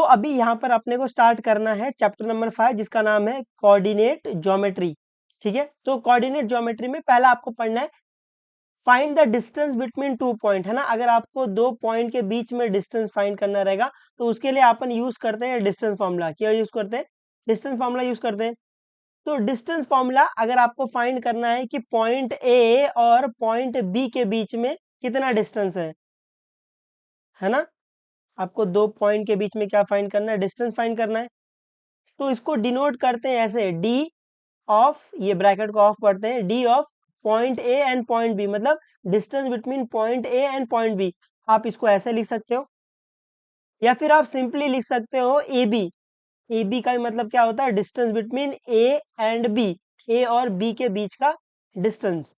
अभी यहाँ पर अपने को स्टार्ट करना है चैप्टर नंबर 5 जिसका नाम है कोऑर्डिनेट ज्योमेट्री। ठीक है, तो कोऑर्डिनेट ज्योमेट्री में पहला आपको पढ़ना है find the distance between two point, है ना। अगर आपको दो पॉइंट के बीच में डिस्टेंस फाइंड करना रहेगा तो उसके लिए अपन यूज करते हैं डिस्टेंस फॉर्मूला। क्या यूज करते हैं? डिस्टेंस फॉर्मूला यूज करते हैं। तो डिस्टेंस फॉर्मूला अगर आपको फाइंड करना है कि पॉइंट ए और पॉइंट बी के बीच में कितना डिस्टेंस है ना। आपको दो पॉइंट के बीच में क्या फाइंड करना है? डिस्टेंस फाइंड करना है। तो इसको डिनोट करते हैं ऐसे, डी ऑफ, ये ब्रैकेट को ऑफ करते हैं, D of point A and point B, मतलब distance between point A and point B. आप इसको ऐसे लिख सकते हो या फिर आप सिंपली लिख सकते हो ए बी। ए बी का भी मतलब क्या होता है? Distance between A and B, A और बी के बीच का डिस्टेंस।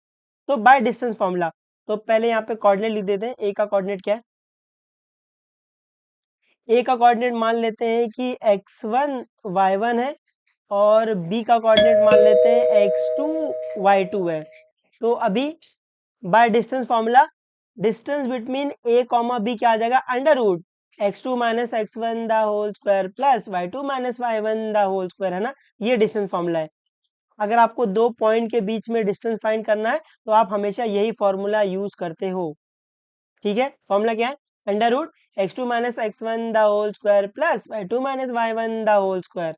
तो बाय डिस्टेंस फॉर्मूला, तो पहले यहाँ पे कोऑर्डिनेट लिख देते हैं। ए का कोऑर्डिनेट क्या है? ए का कोऑर्डिनेट मान लेते हैं कि x1 y1 है और बी का कोऑर्डिनेट मान लेते हैं x2 y2 है। तो अभी by distance formula distance between A comma B क्या आ जाएगा? Under root x2 minus x1 the whole square plus y2 minus y1 the whole square, है ना। ये डिस्टेंस फॉर्मूला है। अगर आपको दो पॉइंट के बीच में डिस्टेंस फाइंड करना है तो आप हमेशा यही फॉर्मूला यूज करते हो। ठीक है, फॉर्मूला क्या है? Under root x2 minus x1 the whole square plus y2 minus y1 the whole square.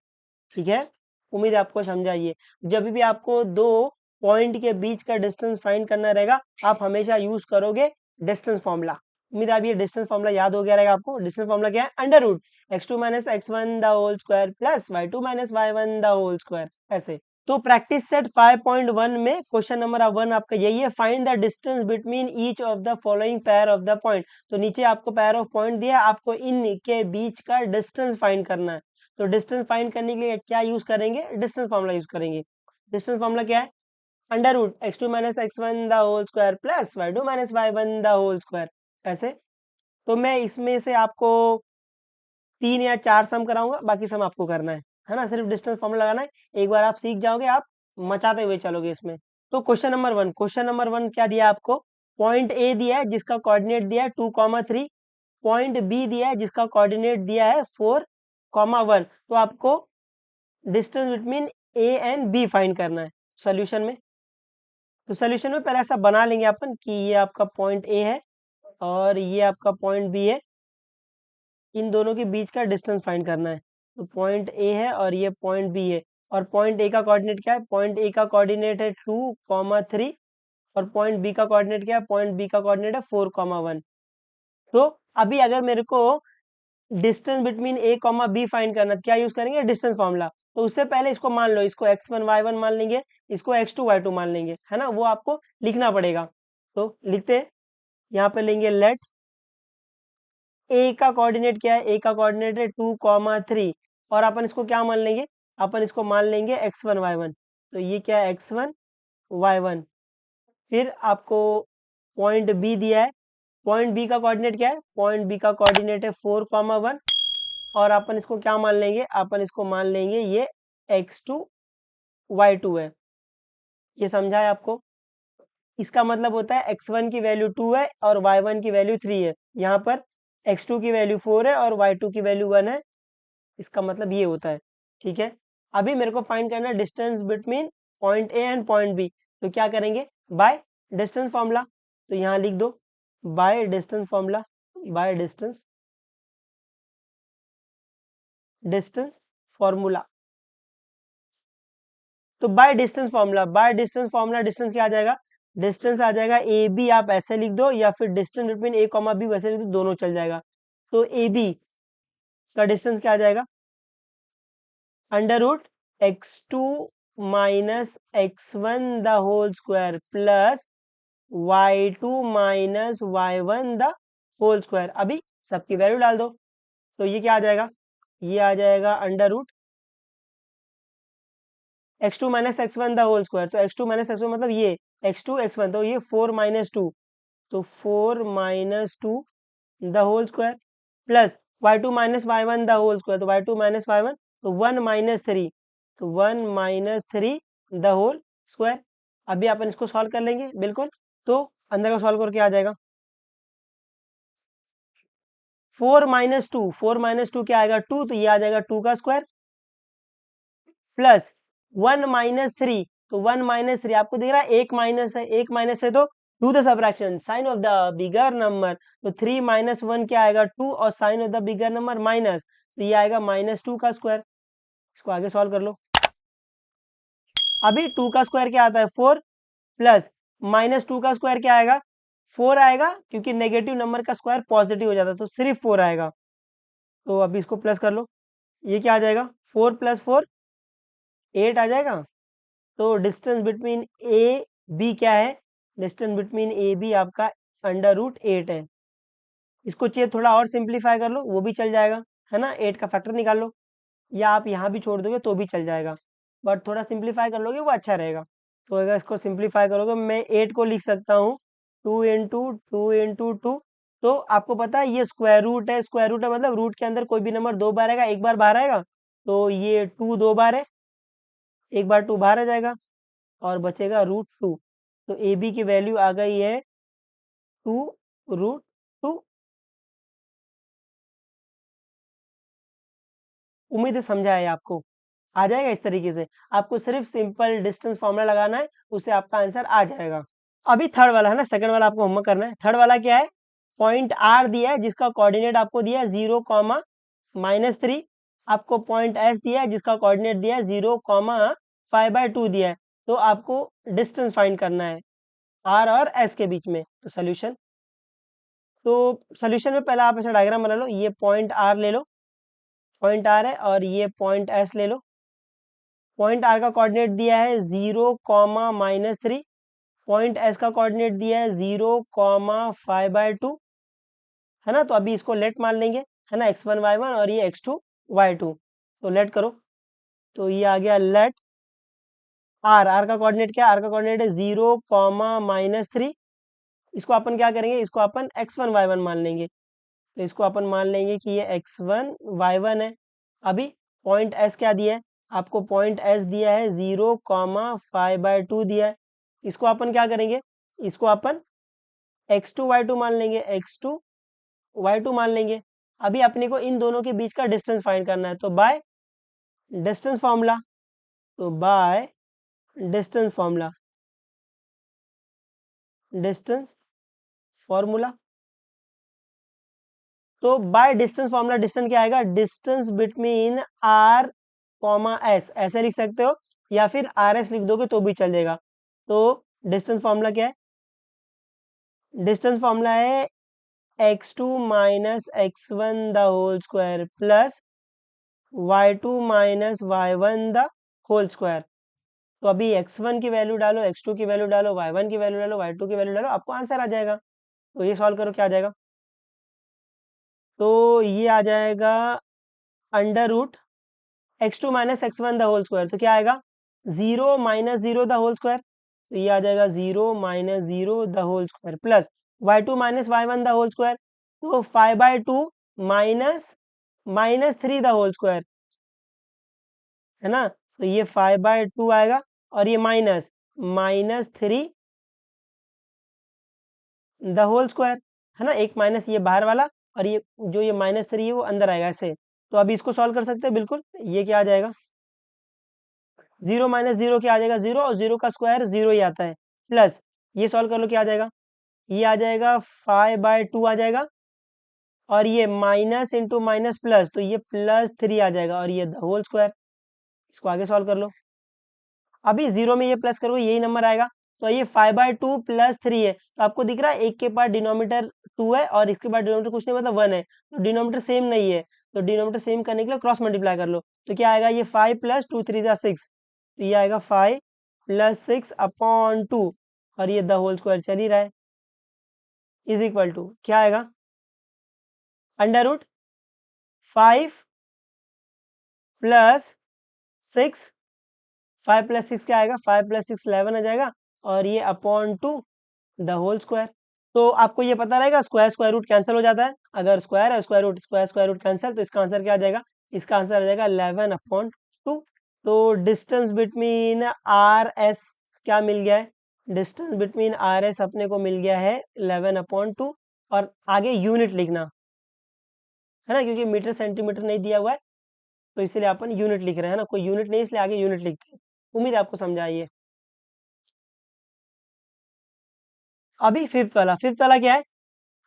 ठीक है, उम्मीद है आपको समझा। ये जब भी आपको दो पॉइंट के बीच का डिस्टेंस फाइंड करना रहेगा आप हमेशा यूज करोगे डिस्टेंस फॉर्मूला। उम्मीद है आप ये डिस्टेंस फॉर्मूला याद हो गया रहेगा आपको। डिस्टेंस फॉर्मूला क्या है? Under root x2 minus x1 the whole square plus y2 minus y1 the whole square, ऐसे। तो प्रैक्टिस सेट 5.1 में क्वेश्चन नंबर 1 आपका यही है, find the distance between each of the following pair of the point. तो नीचे आपको pair of point दिया है, आपको इन के बीच का डिस्टेंस फाइंड करना है। तो डिस्टेंस फाइंड करने के लिए क्या यूज करेंगे? डिस्टेंस फॉर्मूला यूज करेंगे। डिस्टेंस फॉर्मूला क्या है? Under root x2 minus x1 the whole square plus y2 minus y1 the whole square, ऐसे। तो मैं इसमें से आपको 3 या 4 सम कराऊंगा, बाकी सम आपको करना है ना। सिर्फ डिस्टेंस फॉर्मूला लगाना है, एक बार आप सीख जाओगे आप मचाते हुए चलोगे इसमें। तो क्वेश्चन नंबर 1 क्या दिया आपको? पॉइंट ए दिया है जिसका कोऑर्डिनेट दिया है 2,3, पॉइंट बी दिया है जिसका कोऑर्डिनेट दिया है 4,1। तो आपको distance between A and B find करना है सोल्यूशन में। तो सोल्यूशन में पहले ऐसा बना लेंगे अपन कि ये आपका पॉइंट ए है और ये आपका पॉइंट बी है, इन दोनों के बीच का डिस्टेंस फाइंड करना है। तो पॉइंट ए है और ये पॉइंट बी है, और पॉइंट ए का कोऑर्डिनेट क्या है? पॉइंट ए का कोऑर्डिनेट है 2,3 और पॉइंट बी का कोऑर्डिनेट क्या है? पॉइंट बी का कोऑर्डिनेट है 4,1। तो अभी अगर मेरे को distance between A comma B find करना, क्या यूज करेंगे? Distance formula. तो उससे पहले इसको मान लो, इसको x1 y1 मान लेंगे, इसको x2 y2 मान लेंगे, है ना। वो आपको लिखना पड़ेगा। तो लिखते हैं, यहाँ पे लेंगे लेट ए का कोऑर्डिनेट क्या है? ए का कोऑर्डिनेट है 2,3 और अपन इसको क्या मान लेंगे? अपन इसको मान लेंगे x1 y1। तो ये क्या है? x1 y1। फिर आपको पॉइंट बी दिया है, पॉइंट बी का कोऑर्डिनेट क्या है? पॉइंट बी का कोऑर्डिनेट है 4,1 और अपन इसको क्या मान लेंगे? अपन इसको मान लेंगे ये x2 y2 है। ये समझा है आपको? इसका मतलब होता है x1 की वैल्यू 2 है और y1 की वैल्यू 3 है। यहाँ पर x2 की वैल्यू 4 है और y2 की वैल्यू 1 है। इसका मतलब ये होता है। ठीक है, अभी मेरे को फाइंड करना है distance between point A and point B. तो क्या करेंगे? By distance formula. तो यहाँ लिख दो by distance formula, by distance formula. तो बाय डिस्टेंस फॉर्मूला डिस्टेंस क्या आ जाएगा? डिस्टेंस आ जाएगा ए बी, आप ऐसे लिख दो या फिर distance between A comma B वैसे लिख दो, दोनों चल जाएगा। तो ए बी का डिस्टेंस क्या आ जाएगा? Under root x2 minus x1 the whole square plus y2 minus y1 the whole square. अभी सबकी वैल्यू डाल दो, तो ये क्या आ जाएगा? ये आ जाएगा under root x2 minus x1 the whole square. तो x2 माइनस x1 मतलब ये x2 x1, तो ये 4 माइनस 2, तो 4 minus 2 the whole square plus y2 minus y1 the whole square, तो y2 माइनस y1, तो 1 माइनस 3, तो 1 माइनस 3 द होल स्क्वायर। अभी अपन इसको सॉल्व कर लेंगे बिल्कुल। तो अंदर का सॉल्व करके आ जाएगा 4 माइनस टू क्या आएगा 2, तो ये आ जाएगा 2 का स्क्वायर प्लस 1 - 3, तो 1 - 3 आपको दिख रहा है एक माइनस है, एक माइनस है तो do the subtraction sign of the bigger number, तो 3 - 1 क्या आएगा 2 और sign of the bigger number minus, तो ये आएगा -2 का स्क्वायर। इसको आगे सॉल्व कर लो। अभी 2 का स्क्वायर क्या आता है 4 प्लस -2 का स्क्वायर क्या आएगा 4 आएगा, क्योंकि नेगेटिव नंबर का स्क्वायर पॉजिटिव हो जाता है तो सिर्फ 4 आएगा। तो अभी इसको प्लस कर लो, ये क्या आ जाएगा 4 + 4 8 आ जाएगा। तो डिस्टेंस बिटवीन ए बी क्या है, डिस्टेंस बिटवीन ए बी आपका √8 है। इसको चाहिए थोड़ा और सिंप्लीफाई कर लो, वो भी चल जाएगा, है ना। 8 का फैक्टर निकाल लो, या आप यहाँ भी छोड़ दोगे तो भी चल जाएगा, बट थोड़ा सिंप्लीफाई कर लोगे वो अच्छा रहेगा। तो अगर इसको सिंप्लीफाई करोगे, मैं 8 को लिख सकता हूँ 2 × 2 × 2। तो आपको पता है ये स्क्वायर रूट है, स्क्वायर रूट है मतलब रूट के अंदर कोई भी नंबर 2 बार आएगा, एक बार बाहर आएगा, तो ये 2 2 बार है, एक बार 2 बाहर आ जाएगा और बचेगा √2। तो ए बी की वैल्यू आ गई है 2√2। उम्मीद है समझा है आपको, आ जाएगा इस तरीके से। आपको सिर्फ सिंपल डिस्टेंस फॉर्मूला लगाना है, उससे आपका आंसर आ जाएगा। अभी थर्ड वाला है ना, सेकंड वाला आपको होमवर्क करना है। थर्ड वाला क्या है, पॉइंट आर दिया है जिसका कोऑर्डिनेट आपको दिया है 0, -3। आपको पॉइंट एस दिया है जिसका कोऑर्डिनेट दिया है 0, 5/2 दिया है। तो आपको डिस्टेंस फाइंड करना है आर और एस के बीच में। तो सोल्यूशन में पहले आप ऐसा डायग्राम बना लो, ये पॉइंट आर ले लो, पॉइंट आर है, और ये पॉइंट एस ले लो। पॉइंट आर का कोऑर्डिनेट दिया है 0, -3। पॉइंट एस का कोऑर्डिनेट दिया है 0, 5/2, है ना। तो अभी इसको लेट मान लेंगे, है ना, x1 y1 और ये x2 y2। तो लेट करो, तो ये आ गया लेट आर का कोऑर्डिनेट क्या है, आर का कोऑर्डिनेट है 0, -3। इसको अपन क्या करेंगे, इसको अपन x1 y1 मान लेंगे। तो इसको अपन मान लेंगे कि ये x1 y1 है। अभी पॉइंट एस क्या दिया है, आपको पॉइंट एस दिया है 0, 5/2 दिया है। इसको अपन क्या करेंगे, इसको अपन x2 y2 मान लेंगे, x2 y2 मान लेंगे। अभी अपने को इन दोनों के बीच का डिस्टेंस फाइंड करना है, तो बाय डिस्टेंस फॉर्मूला, तो by distance formula, distance formula. तो बाय डिस्टेंस फॉर्मूला डिस्टेंस क्या आएगा, distance between R comma S, ऐसे लिख सकते हो, या फिर आर एस लिख दोगे तो भी चल जाएगा। तो डिस्टेंस फॉर्मूला क्या है, डिस्टेंस फॉर्मूला है x2 - x1 the whole square plus y2 - y1 the whole square. तो अभी x1 की वैल्यू डालो, x2 की वैल्यू डालो, y1 की वैल्यू डालो, y2 की वैल्यू डालो, आपको आंसर आ जाएगा। तो ये सॉल्व करो, क्या आ जाएगा, तो ये आ जाएगा √x2 - x1 the whole square, तो क्या आएगा 0 - 0 द होल स्क्वायर, तो ये आ जाएगा 0 - 0 the whole square plus y2 - y1 the whole square, तो 5/2 माइनस -3 द होल स्क्वायर, है ना। तो ये 5/2 आएगा और ये -3 द होल स्क्वायर, है ना। एक माइनस ये बाहर वाला और ये जो ये -3 है वो अंदर आएगा ऐसे। तो अभी इसको सॉल्व कर सकते हैं बिल्कुल। ये क्या आ जाएगा 0 - 0 क्या आ जाएगा 0, और 0 का स्क्वायर 0 ही आता है, प्लस ये सॉल्व कर लो, क्या आ जाएगा, ये आ जाएगा 5/2 आ जाएगा, और ये माइनस इंटू माइनस प्लस, तो ये +3 आ जाएगा, और ये द होल स्क्वायर। इसको आगे सॉल्व कर लो। अभी 0 में ये प्लस करोगे यही नंबर आएगा, तो ये 5/2 + 3 है, तो आपको दिख रहा है एक के पास डिनोमीटर 2 है और इसके पास डिनोमीटर कुछ नहीं मतलब 1 है, तो डिनोमीटर सेम नहीं है। तो डिनोमीटर सेम करने के लिए क्रॉस मल्टीप्लाई कर लो, तो क्या आएगा, ये 5 + 2 3 = 6, तो ये आएगा 5 + 6/2, और ये द होल स्क्वायर चल ही रहा है, इज इक्वल टू क्या आएगा √5 + 6, 5 + 6 क्या आएगा, 5 + 6 11 आ जाएगा, और ये /2 द होल स्क्वायर। तो आपको ये पता रहेगा स्क्वायर स्क्वायर रूट कैंसिल हो जाता है, अगर स्क्वायर है square root, square square root cancel, तो इसका आंसर क्या आ जाएगा, इसका आंसर आ जाएगा 11/2। तो डिस्टेंस बिटवीन आर एस क्या मिल गया है, डिस्टेंस बिटवीन आर एस अपने को मिल गया है 11/2। और आगे यूनिट लिखना, है ना, क्योंकि मीटर सेंटीमीटर नहीं दिया हुआ है तो इसलिए अपन यूनिट लिख रहे हैं ना, कोई यूनिट नहीं इसलिए आगे यूनिट लिखते हैं। उम्मीद है आपको समझ आई है। अभी फिफ्थ वाला क्या है,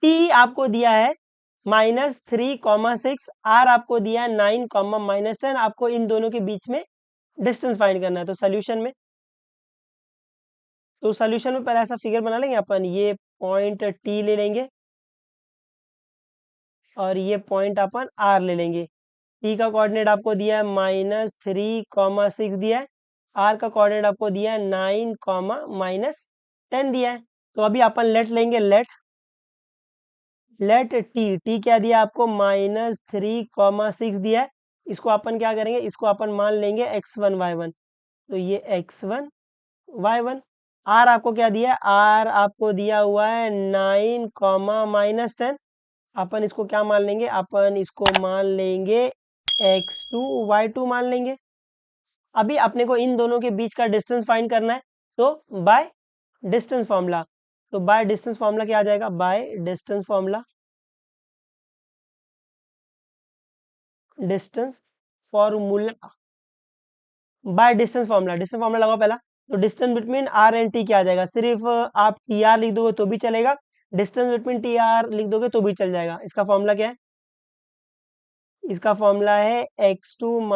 टी आपको दिया है -3, 6, आर आपको दिया है 9, -10, आपको इन दोनों के बीच में डिस्टेंस फाइंड करना है। तो सोल्यूशन में पहले ऐसा फिगर बना लेंगे अपन, ये पॉइंट टी ले लेंगे और ये पॉइंट अपन आर ले लेंगे। टी का कोऑर्डिनेट आपको दिया है -3, 6 दिया है, आर का कोऑर्डिनेट आपको दिया है 9, -10 दिया है। तो अभी अपन लेट लेंगे, लेट टी क्या दिया आपको -3, 6 दिया है। इसको अपन क्या करेंगे, इसको अपन मान लेंगे x1 y1, तो ये x1 y1। आर आपको क्या दिया है, आर आपको दिया हुआ है 9, -10। अपन इसको क्या मान लेंगे, अपन इसको मान लेंगे x2 y2 मान लेंगे। अभी अपने को इन दोनों के बीच का डिस्टेंस फाइंड करना है, तो बाय डिस्टेंस फॉर्मूला। तो बाय डिस्टेंस फॉर्मूला क्या आ जाएगा, by distance formula, distance formula distance formula लगाओ पहला। तो distance between R and T क्या आ जाएगा, सिर्फ आप टी आर लिख दोगे तो भी चलेगा, डिस्टेंस बिटवीन टी आर लिख दोगे तो भी चल जाएगा। इसका फॉर्मूला क्या है, इसका फॉर्मूला है x2 -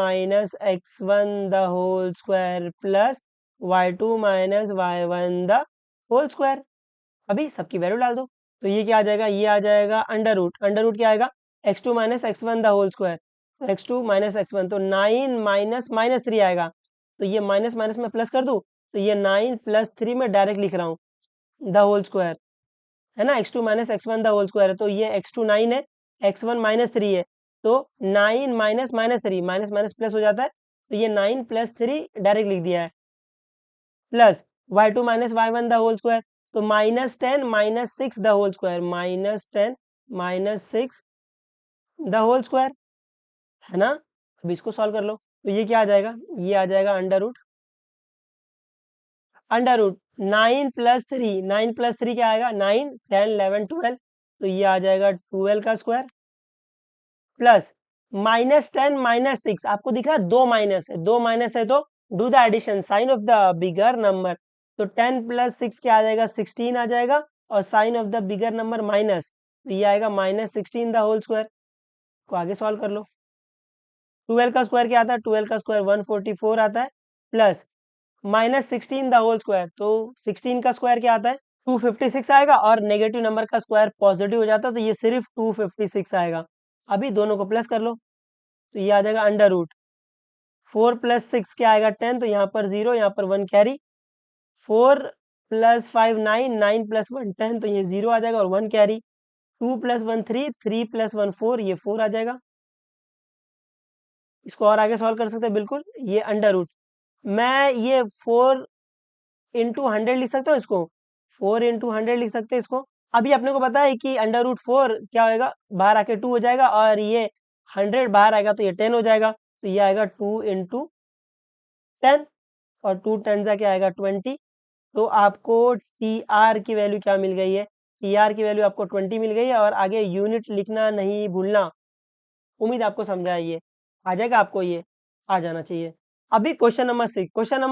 x1 the whole square plus y2 - y1 the whole square. अभी सबकी वैल्यू डाल दो, तो ये क्या आ जाएगा, ये आ जाएगा अंडर रूट क्या आएगा, x2 - x1 the whole square, x2 - x1 तो 9 -3 आएगा। तो ये माइनस माइनस में प्लस कर दूं, तो ये 9 + 3 में डायरेक्ट लिख रहा हूँ द होल स्क्वायर, है ना, x2 - x1 the whole square है, तो ये x2 9 है, x1 -3 है, तो 9 -3 माइनस माइनस प्लस हो जाता है, तो ये 9 + 3 डायरेक्ट लिख दिया है, plus y2 - y1 the whole square, तो -10 - 6 the whole square, -10 - 6 the whole square, है ना। अब इसको सॉल्व कर लो, तो ये क्या आ जाएगा, ये आ जाएगा अंडर रूट 9 + 3 क्या आएगा, 9 10 11 12, तो ये आ जाएगा 12 का स्क्वायर, प्लस -10 - 6 आपको दिख रहा है दो माइनस है तो do the addition sign of the bigger number, तो 10 + 6 क्या आ जाएगा, 16 आ जाएगा, और sign of the bigger number minus, तो ये आएगा -16 द होल स्क्वायर। को आगे सॉल्व कर लो, 12 का स्क्वायर क्या आता है, 12 का स्क्वायर 144 आता है, प्लस -16 द होल स्क्वायर, तो 16 का स्क्वायर क्या आता है, 256 आएगा, और नेगेटिव नंबर का स्क्वायर पॉजिटिव हो जाता है, तो ये सिर्फ 256 आएगा। अभी दोनों को प्लस कर लो, तो ये आ जाएगा अंडर रूट 4 + 6 क्या आएगा 10, तो यहाँ पर 0, यहाँ पर 1 कैरी, 4 + 5 9, 9 + 1 10, तो ये 0 आ जाएगा और 1 कैरी, 2 + 1 3, 3 + 1 4, ये 4 आ जाएगा। इसको और आगे सॉल्व कर सकते हैं बिल्कुल, ये अंडर रूट, मैं ये 4 × 100 लिख सकता हूँ इसको, 4 × 100 लिख सकते हैं इसको। अभी अपने को पता है कि अंडर रूट 4 क्या होएगा, बाहर आके 2 हो जाएगा, और ये 100 बाहर आएगा तो ये 10 हो जाएगा, तो ये आएगा 2 × 10, और 2 10 क्या आएगा 20। तो आपको टी आर की वैल्यू क्या मिल गई है, टी आर की वैल्यू आपको 20 मिल गई है, और आगे यूनिट लिखना नहीं भूलना। उम्मीद आपको समझा है ये, आ जाएगा आपको ये, आ जाना चाहिए। अभी क्वेश्चन नंबर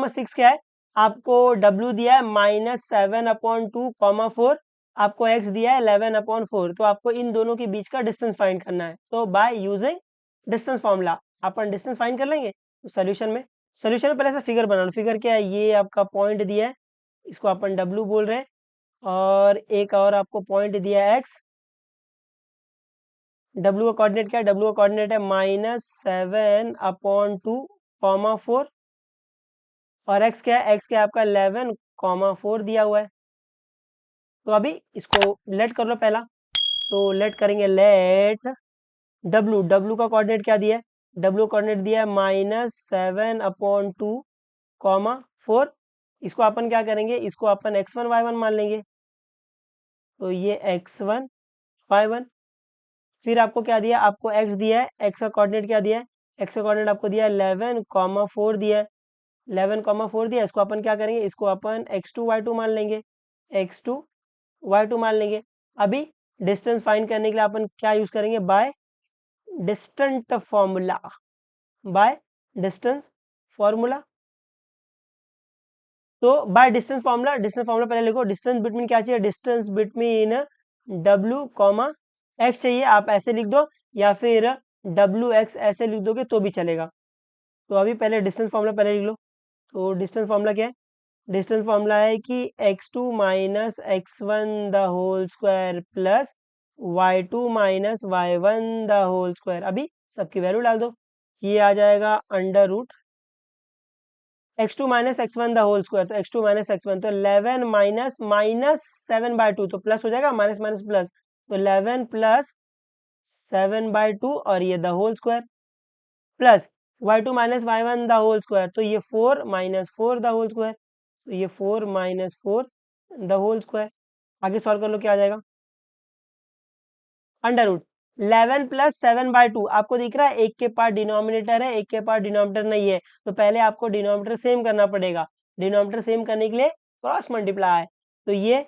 6 क्या है, आपको W दिया है -7/2, 4, आपको X दिया है 11/4, तो आपको इन दोनों के बीच का डिस्टेंस फाइंड करना है, तो by using distance formula upon distance find कर लेंगे। तो सोल्यूशन में पहले से फिगर बना लो, फिगर क्या है, ये आपका पॉइंट दिया है, इसको अपन W बोल रहे हैं, और एक और आपको पॉइंट दिया है X, W का कोऑर्डिनेट क्या है, W का कोऑर्डिनेट है -7/2, 4, और x क्या है, x क्या है आपका 11, 4 दिया हुआ है। तो अभी इसको लेट कर लो पहला, तो लेट करेंगे, लेट W का कोऑर्डिनेट क्या दिया है, W कोऑर्डिनेट दिया है -7/2, 4, इसको अपन क्या करेंगे, इसको अपन x1 y1 मान लेंगे, तो ये x1 y1। फिर आपको क्या दिया, आपको x दिया है, x का कोऑर्डिनेट क्या दिया है, x का कोऑर्डिनेट आपको दिया है 11, 4 दिया है, 11, 4 दिया, इसको अपन क्या करेंगे, इसको अपन x2 y2 मान लेंगे, x2 y2 मान लेंगे। अभी डिस्टेंस फाइंड करने के लिए अपन क्या यूज करेंगे, by distant formula, by distance formula. तो बाय डिस्टेंस फॉर्मूला पहले लिखो। डिस्टेंस बिटवीन क्या चाहिए, distance between W comma X चाहिए, आप ऐसे लिख दो, या फिर WX ऐसे लिख दोगे तो भी चलेगा। तो अभी पहले डिस्टेंस फॉर्मूला पहले लिख लो। तो डिस्टेंस फॉर्मूला क्या है, डिस्टेंस फॉर्मूला है कि x2 minus x1 the whole square plus y2 minus y1 the whole square. अभी सबकी वैल्यू डाल दो, ये आ जाएगा under root x2 minus x1 the whole square, तो x2 माइनस x1 तो 11 माइनस माइनस 7/2, तो प्लस हो जाएगा, माइनस माइनस प्लस, तो 11 प्लस 7/2 और ये the whole square plus y2 minus y1 the whole square, तो ये 4 माइनस 4 द होल स्क्वायर, तो ये 4 माइनस 4 द होल स्क्वायर। आगे सॉल्व कर लो, क्या आ जाएगा, अंडर रूट 11 प्लस 7/2, आपको दिख रहा है एक के पास डिनोमिनेटर है, एक के पास डिनोमिनेटर नहीं है, तो पहले आपको डिनोमिनेटर सेम करना पड़ेगा। डिनोमिनेटर सेम करने के लिए क्रॉस मल्टीप्लाई, तो ये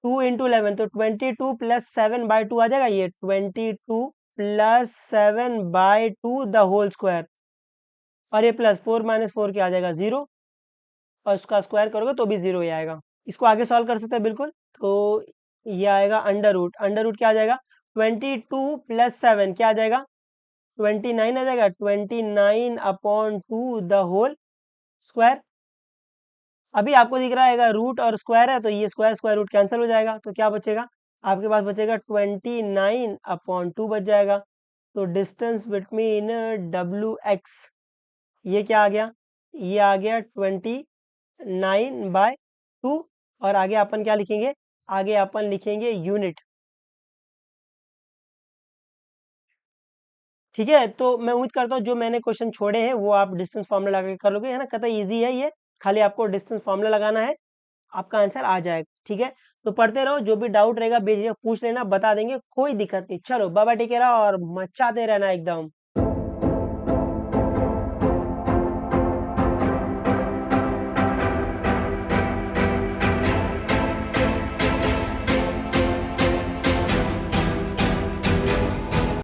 2 इंटू 11, तो 22 प्लस 7/2 आ जाएगा, ये 22 प्लस 7/2 द होल स्क्वायर, और ये प्लस 4 माइनस 4 क्या आ जाएगा, 0, और इसका स्क्वायर करोगे तो भी 0 ही आएगा। इसको आगे सॉल्व कर सकते हैं बिल्कुल। तो ये आएगा अंडर रूट क्या आ जाएगा, 22 प्लस 7 क्या आ जाएगा, 29 आ जाएगा, 29/2 द होल स्क्वायर। अभी आपको दिख रहा है रूट और स्क्वायर है, तो ये स्क्वायर स्क्वायर रूट कैंसिल हो जाएगा, तो क्या बचेगा, आपके पास बचेगा 29/2 बच जाएगा। तो डिस्टेंस बिटवीन WX ये क्या आ गया, ये आ गया 29/2, और आगे अपन क्या लिखेंगे, आगे अपन लिखेंगे यूनिट। ठीक है, तो मैं उम्मीद करता हूँ जो मैंने क्वेश्चन छोड़े हैं वो आप डिस्टेंस फार्मूला लगा के कर लोगे, है ना, कतई इजी है ये, खाली आपको डिस्टेंस फार्मूला लगाना है, आपका आंसर आ जाएगा। ठीक है, तो पढ़ते रहो, जो भी डाउट रहेगा बेझिझक पूछ लेना, बता देंगे, कोई दिक्कत नहीं। चलो बाबा टेक केयर और मचाते रहना एकदम।